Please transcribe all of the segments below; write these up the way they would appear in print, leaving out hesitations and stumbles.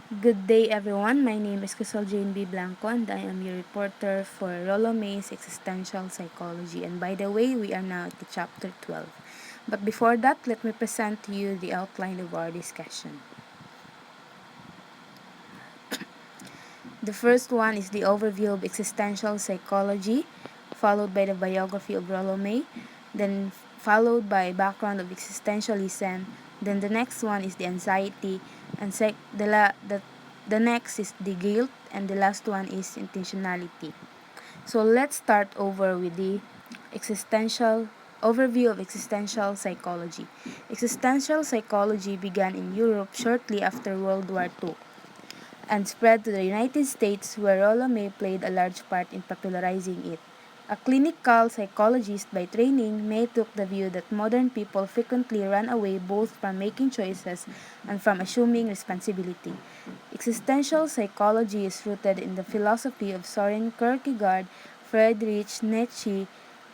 Good day, everyone. My name is Crisol Jane B. Blanco, and I am your reporter for Rollo May's Existential Psychology. And by the way, we are now at the chapter 12. But before that, let me present to you the outline of our discussion. The first one is the overview of existential psychology, followed by the biography of Rollo May, then followed by background of existentialism. Then the next one is the anxiety, and the next is the guilt, and the last one is intentionality. So let's start over with the existential overview of existential psychology. Existential psychology began in Europe shortly after World War II and spread to the United States, where Rollo May played a large part in popularizing it. A clinical psychologist by training, May took the view that modern people frequently run away both from making choices and from assuming responsibility. Existential psychology is rooted in the philosophy of Soren Kierkegaard, Friedrich Nietzsche,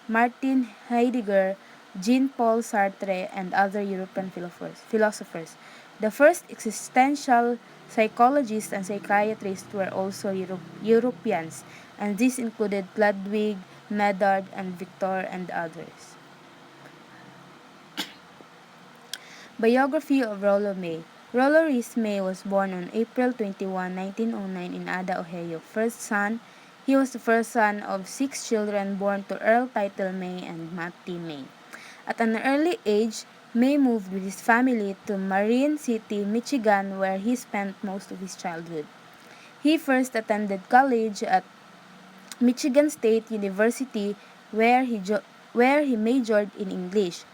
Martin Heidegger, Jean-Paul Sartre, and other European philosophers. The first existential psychologists and psychiatrists were also Europeans, and these included Ludwig, Medard, and Victor, and others. Biography of Rollo May. Rollo Reese May was born on April 21, 1909 in Ada, Ohio. He was the first son of 6 children born to Earl Title May and Mattie May. At an early age, May moved with his family to Marine City, Michigan, where he spent most of his childhood. He first attended college at Michigan State University, where he majored in English.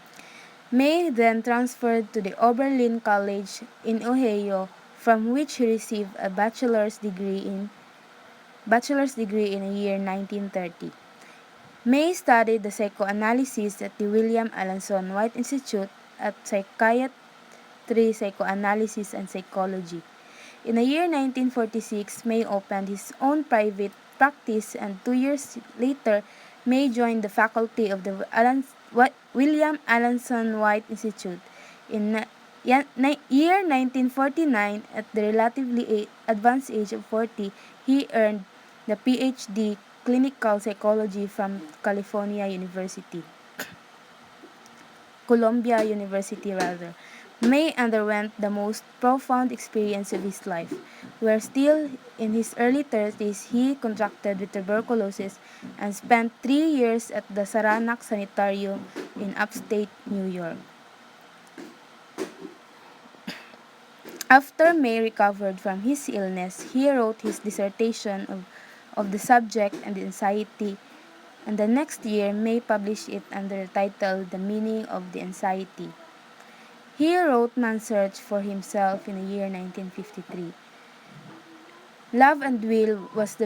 May then transferred to the Oberlin College in Ohio, from which he received a bachelor's degree in the year 1930. May studied the psychoanalysis at the William Alanson White Institute at Psychiatry, Psychoanalysis, and Psychology. In the year 1946, May opened his own private practice, and 2 years later, May joined the faculty of the William Alanson White Institute. In year 1949, at the relatively advanced age of 40, he earned the PhD Clinical Psychology from Columbia University rather. May underwent the most profound experience of his life, where still in his early 30s he contracted with tuberculosis and spent 3 years at the Saranac Sanitarium in upstate New York. After May recovered from his illness, he wrote his dissertation of the subject and the anxiety, and the next year May published it under the title The Meaning of the Anxiety. He wrote Man's Search for Himself in the year 1953. Love and Will was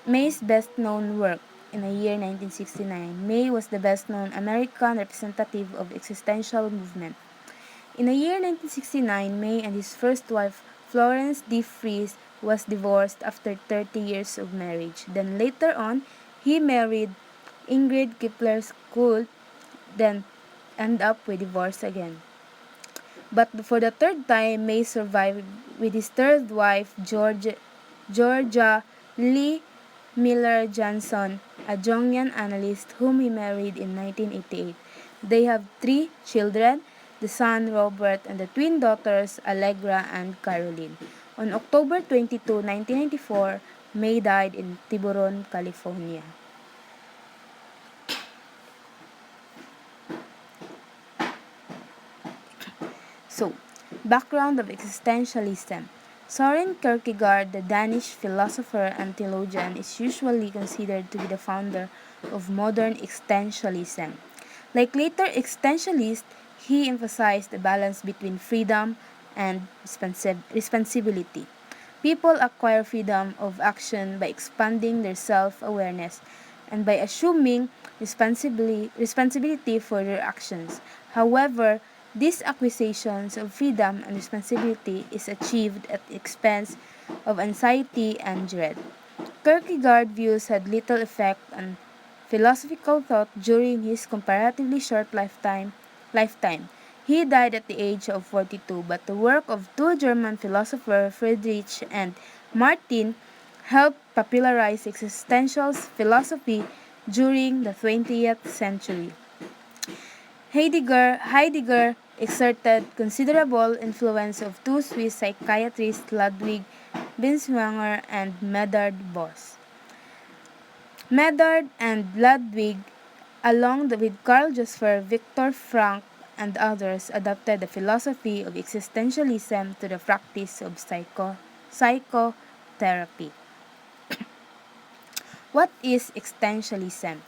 May's best-known work. In the year 1969, May was the best-known American representative of the existential movement. In the year 1969, May and his first wife, Florence D. Fries, was divorced after 30 years of marriage. Then later on, he married Ingrid Kipler School, then ended up with divorce again. But for the third time, May survived with his third wife, Georgia Lee Miller Johnson, a Jungian analyst whom he married in 1988. They have 3 children, the son Robert and the twin daughters Allegra and Caroline. On October 22, 1994, May died in Tiburon, California. So, background of existentialism. Soren Kierkegaard, the Danish philosopher and theologian, is usually considered to be the founder of modern existentialism. Like later existentialists, he emphasized the balance between freedom and responsibility. People acquire freedom of action by expanding their self-awareness and by assuming responsibility for their actions. However, these acquisitions of freedom and responsibility is achieved at the expense of anxiety and dread. Kierkegaard's views had little effect on philosophical thought during his comparatively short lifetime. He died at the age of 42, but the work of two German philosophers, Friedrich and Martin, helped popularize existential philosophy during the 20th century. Heidegger exerted considerable influence of two Swiss psychiatrists, Ludwig Binswanger and Medard Boss. Medard and Ludwig, along with Karl Jasper, Viktor Frankl, and others, adopted the philosophy of existentialism to the practice of psychotherapy. What is existentialism?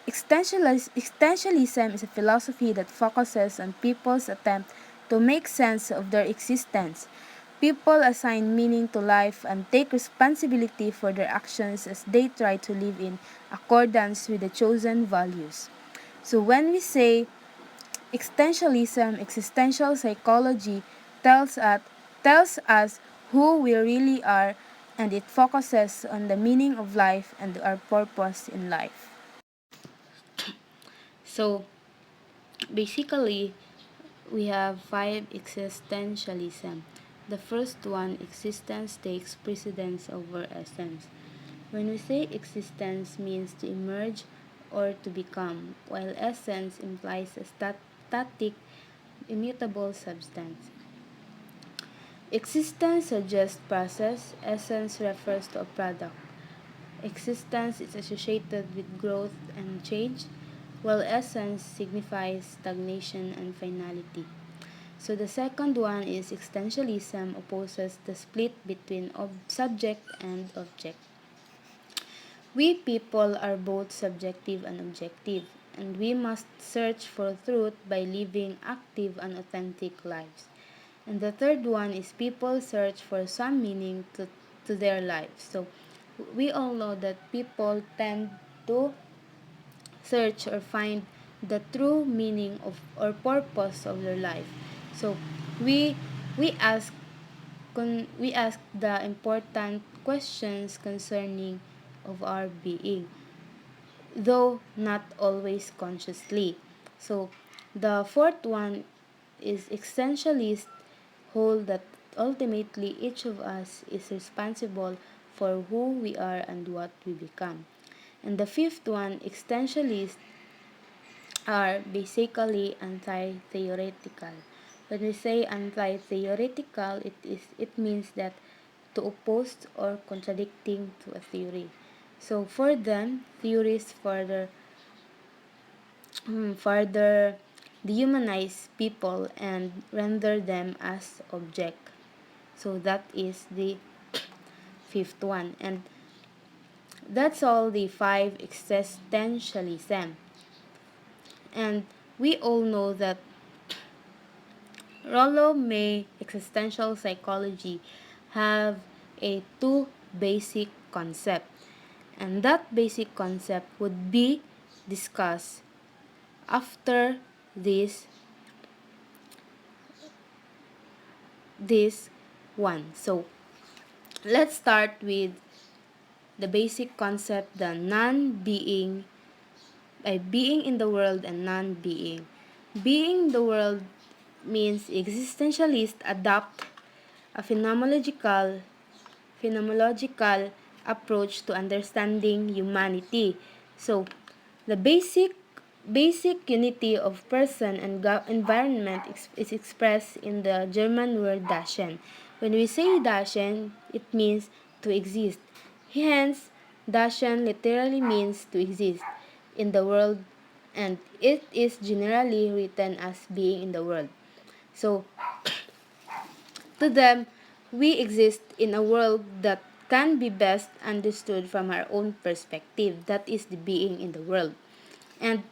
Existentialism is a philosophy that focuses on people's attempt to make sense of their existence. People assign meaning to life and take responsibility for their actions as they try to live in accordance with the chosen values. So when we say existentialism, existential psychology tells us who we really are, and it focuses on the meaning of life and our purpose in life. So basically, we have five existentialism. The first one, existence takes precedence over essence. When we say existence means to emerge or to become, while essence implies a static, immutable substance. Existence suggests process, essence refers to a product. Existence is associated with growth and change, while essence signifies stagnation and finality. So the second one is existentialism opposes the split between subject and object. We people are both subjective and objective, and we must search for truth by living active and authentic lives. And the third one is people search for some meaning to their lives. So we all know that people tend to search or find the true meaning of or purpose of their life. So we we ask we ask the important questions concerning of our being, though not always consciously. So the fourth one is essentialist hold that ultimately each of us is responsible for who we are and what we become. And the fifth one, existentialists are basically anti-theoretical. When we say anti-theoretical, it means that to oppose or contradicting to a theory. So for them, theories further dehumanize people and render them as object. So that is the fifth one. And that's all the five existentialism. And we all know that Rollo may existential psychology have a two basic concept. And that basic concept would be discussed after this one. So let's start with the basic concept, the non-being, by being in the world and non-being. Being in the world means existentialists adopt a phenomenological approach to understanding humanity. So the basic unity of person and environment is expressed in the German word Dasein. When we say Dasein, it means to exist. Hence, Dasein literally means to exist in the world, and it is generally written as being in the world. So, to them, we exist in a world that can be best understood from our own perspective. That is the being in the world. And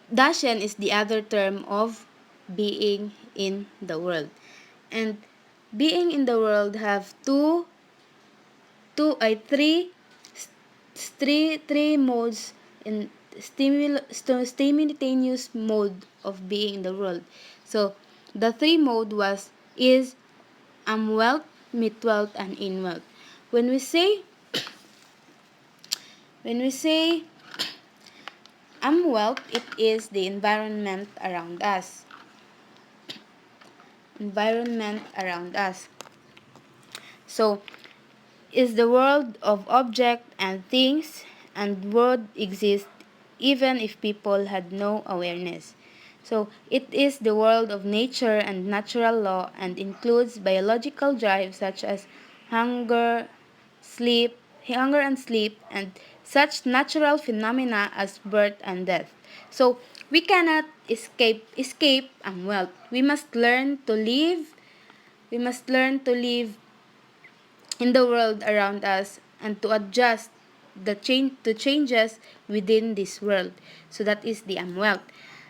Dasein is the other term of being in the world. And being in the world have three modes in simultaneous mode of being in the world. So the three mode is wealth, mid wealth, and in wealth. When we say wealth, it is the environment around us. Environment around us. So, is the world of object and things, and would exist even if people had no awareness. So it is the world of nature and natural law and includes biological drives such as hunger, hunger and sleep, and such natural phenomena as birth and death. So we cannot escape wealth. We must learn to live. We must learn to live in the world around us and to adjust the changes within this world. So that is the wealth.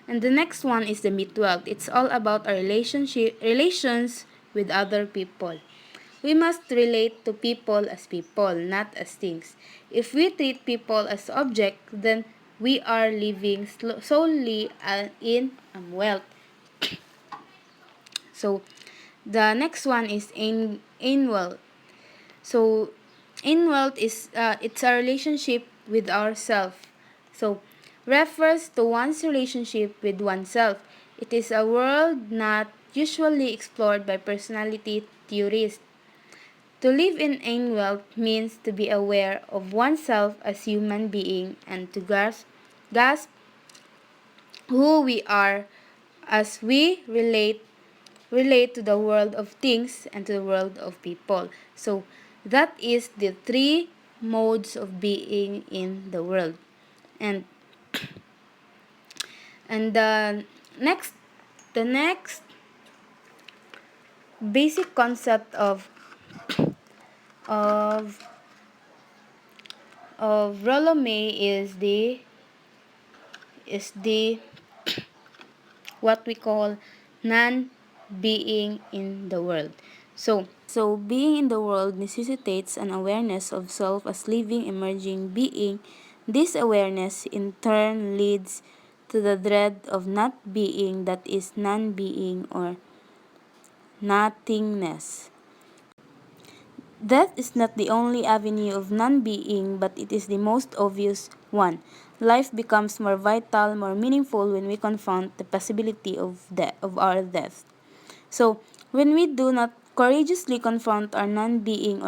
And the next one is the meat wealth. It's all about our relations with other people. We must relate to people as people, not as things. If we treat people as objects, then we are living solely in wealth. So the next one is in wealth. So, in wealth is it's a relationship with ourself. So, refers to one's relationship with oneself. It is a world not usually explored by personality theorists. To live in wealth means to be aware of oneself as human being and to grasp who we are as we relate to the world of things and to the world of people. So that is the three modes of being in the world. And next the next basic concept of Rollo is the what we call non-being in the world. So being in the world necessitates an awareness of self as living, emerging being. This awareness in turn leads to the dread of not being, that is, non-being or nothingness. Death is not the only avenue of non-being, but it is the most obvious one. Life becomes more vital, more meaningful when we confront the possibility of our death. So, when we do not courageously confront our non-being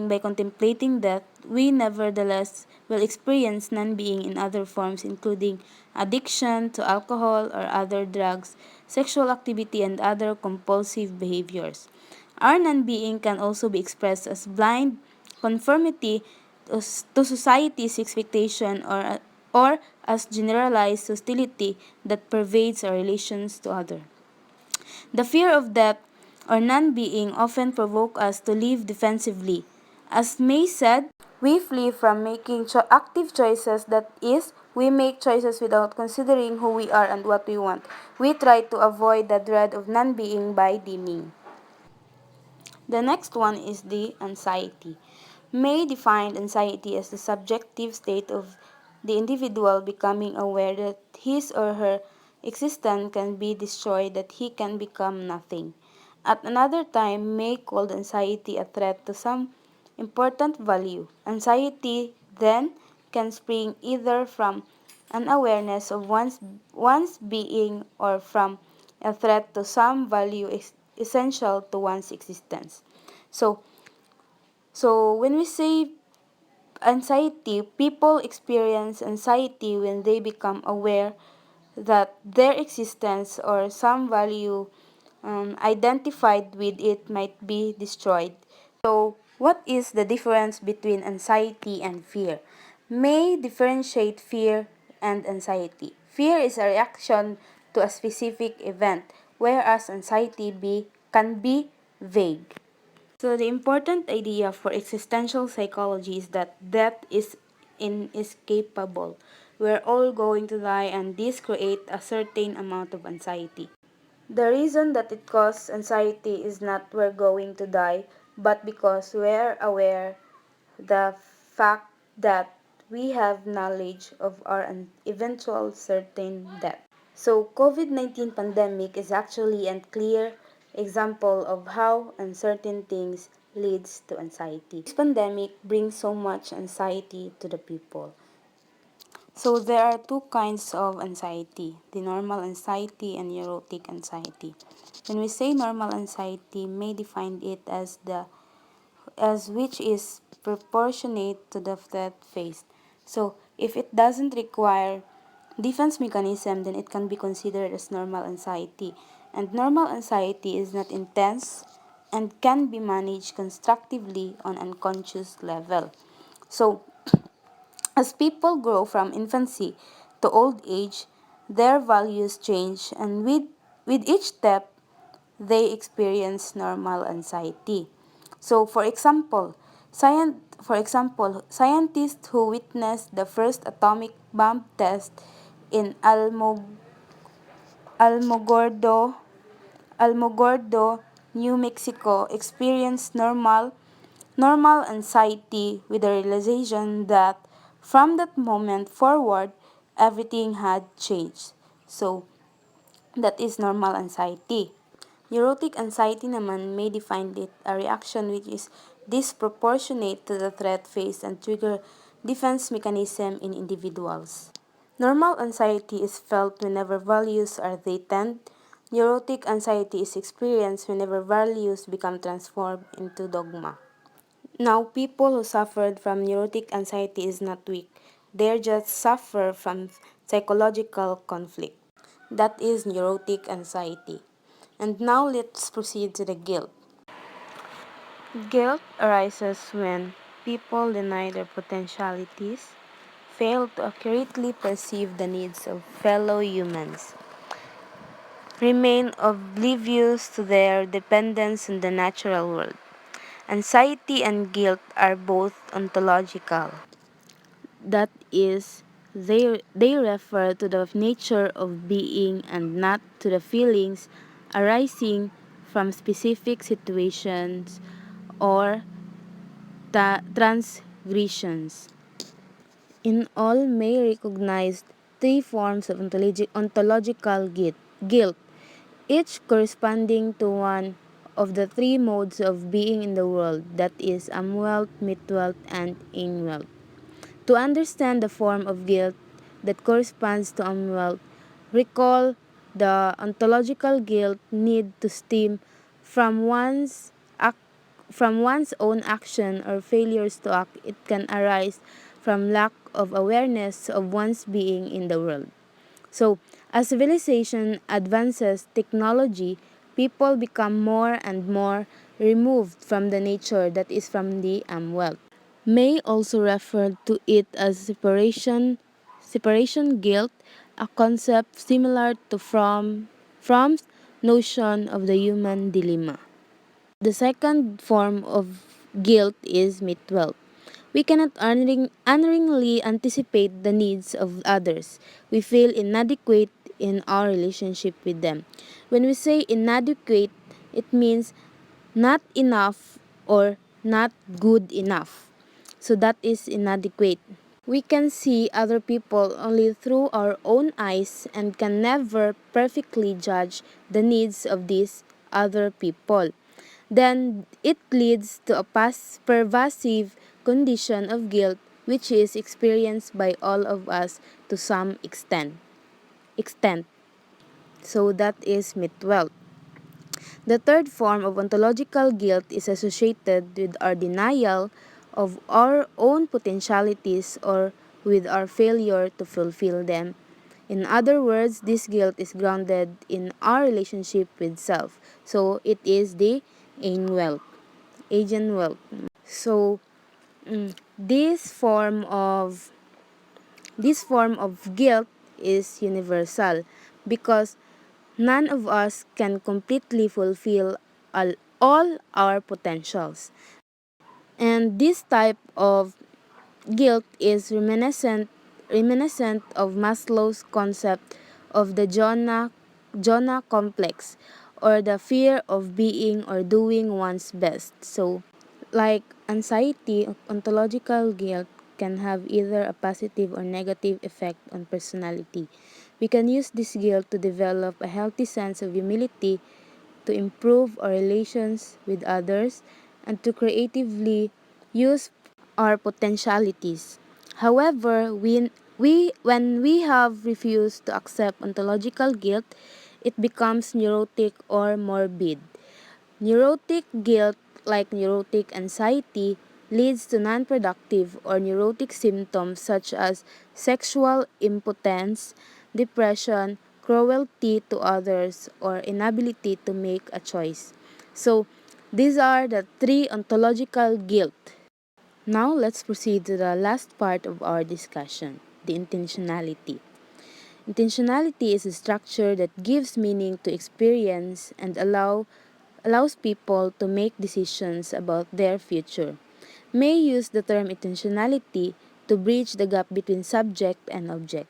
by contemplating death, we nevertheless will experience non-being in other forms, including addiction to alcohol or other drugs, sexual activity, and other compulsive behaviors. Our non-being can also be expressed as blind conformity to society's expectation or as generalized hostility that pervades our relations to others. The fear of death or non-being often provoke us to live defensively. As May said, we flee from making active choices, that is, we make choices without considering who we are and what we want. We try to avoid the dread of non-being by dimming. The next one is the anxiety. May defined anxiety as the subjective state of the individual becoming aware that his or her existence can be destroyed, that he can become nothing. At another time, May called anxiety a threat to some important value. Anxiety then can spring either from an awareness of one's being or from a threat to some value essential to one's existence. So, so when we say anxiety, people experience anxiety when they become aware that their existence or some value identified with it might be destroyed. So, what is the difference between anxiety and fear? May differentiate fear and anxiety. Fear is a reaction to a specific event, whereas can be vague. So the important idea for existential psychology is that death is inescapable. We're all going to die, and this creates a certain amount of anxiety. The reason that it causes anxiety is not we're going to die, but because we're aware the fact that we have knowledge of our eventual certain death. So COVID-19 pandemic is actually a clear example of how uncertain things leads to anxiety. This pandemic brings so much anxiety to the people. So there are two kinds of anxiety, the normal anxiety and neurotic anxiety. When we say normal anxiety, may define it as the as which is proportionate to the threat faced. So if it doesn't require defense mechanism, then it can be considered as normal anxiety. And normal anxiety is not intense and can be managed constructively on unconscious level. So as people grow from infancy to old age, their values change, and with each step, they experience normal anxiety. So, scientists who witnessed the first atomic bomb test in Almogordo, Almogordo, New Mexico, experienced normal anxiety with the realization that from that moment forward, everything had changed. So, that is normal anxiety. Neurotic anxiety naman may define it a reaction which is disproportionate to the threat faced and trigger defense mechanism in individuals. Normal anxiety is felt whenever values are threatened. Neurotic anxiety is experienced whenever values become transformed into dogma. Now, people who suffered from neurotic anxiety is not weak. They just suffer from psychological conflict. That is neurotic anxiety. And now let's proceed to the guilt. Guilt arises when people deny their potentialities, fail to accurately perceive the needs of fellow humans, remain oblivious to their dependence on the natural world. Anxiety and guilt are both ontological. That is, they refer to the nature of being and not to the feelings arising from specific situations or transgressions. In all may recognize three forms of ontological guilt, each corresponding to one of the three modes of being in the world, that is, Amwelt, Mitwelt, and Inwelt. To understand the form of guilt that corresponds to unwealth, recall the ontological guilt need to stem from from one's own action or failures to act. It can arise from lack of awareness of one's being in the world. So, as civilization advances technology, people become more and more removed from the nature that is from the wealth. May also refer to it as separation guilt, a concept similar to Fromm's notion of the human dilemma. The second form of guilt is midwealth. We cannot unerringly anticipate the needs of others. We feel inadequate in our relationship with them. When we say inadequate, it means not enough or not good enough. So that is inadequate. We can see other people only through our own eyes and can never perfectly judge the needs of these other people. Then it leads to a pervasive condition of guilt which is experienced by all of us to some extent. So that is midwealth. The third form of ontological guilt is associated with our denial of our own potentialities or with our failure to fulfill them. In other words, this guilt is grounded in our relationship with self. So it is the ain wealth, agent wealth. So this form of guilt is universal because none of us can completely fulfill all our potentials. And this type of guilt is reminiscent of Maslow's concept of the Jonah complex, or the fear of being or doing one's best. So, like anxiety, ontological guilt can have either a positive or negative effect on personality. We can use this guilt to develop a healthy sense of humility, to improve our relations with others, and to creatively use our potentialities. However, When we have refused to accept ontological guilt, it becomes neurotic or morbid. Neurotic guilt, like neurotic anxiety, leads to non-productive or neurotic symptoms such as sexual impotence, depression, cruelty to others, or inability to make a choice. So, these are the three ontological guilt. Now, let's proceed to the last part of our discussion, the intentionality. Intentionality is a structure that gives meaning to experience and allows people to make decisions about their future. May use the term intentionality to bridge the gap between subject and object.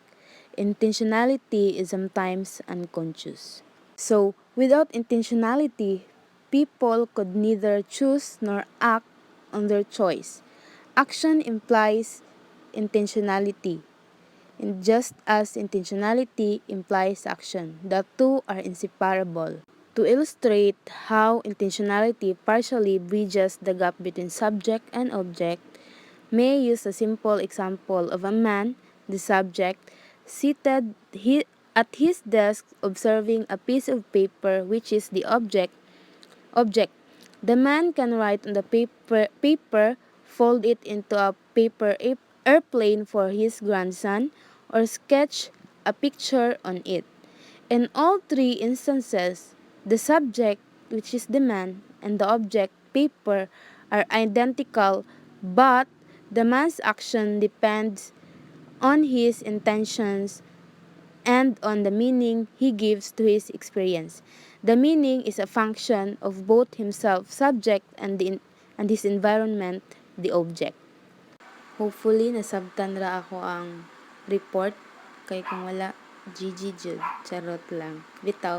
Intentionality is sometimes unconscious. So, without intentionality, people could neither choose nor act on their choice. Action implies intentionality, and just as intentionality implies action, the two are inseparable. To illustrate how intentionality partially bridges the gap between subject and object, may use a simple example of a man, the subject, seated at his desk observing a piece of paper which is the object. The man can write on the paper, fold it into a paper airplane for his grandson, or sketch a picture on it. In all three instances, the subject, which is the man, and the object, paper, are identical, but the man's action depends on his intentions and on the meaning he gives to his experience. The meaning is a function of both himself, subject, and his environment, the object. Hopefully, nasabtan ra ako ang report. Kay kung wala, GG jud. Charot lang. Bitaw.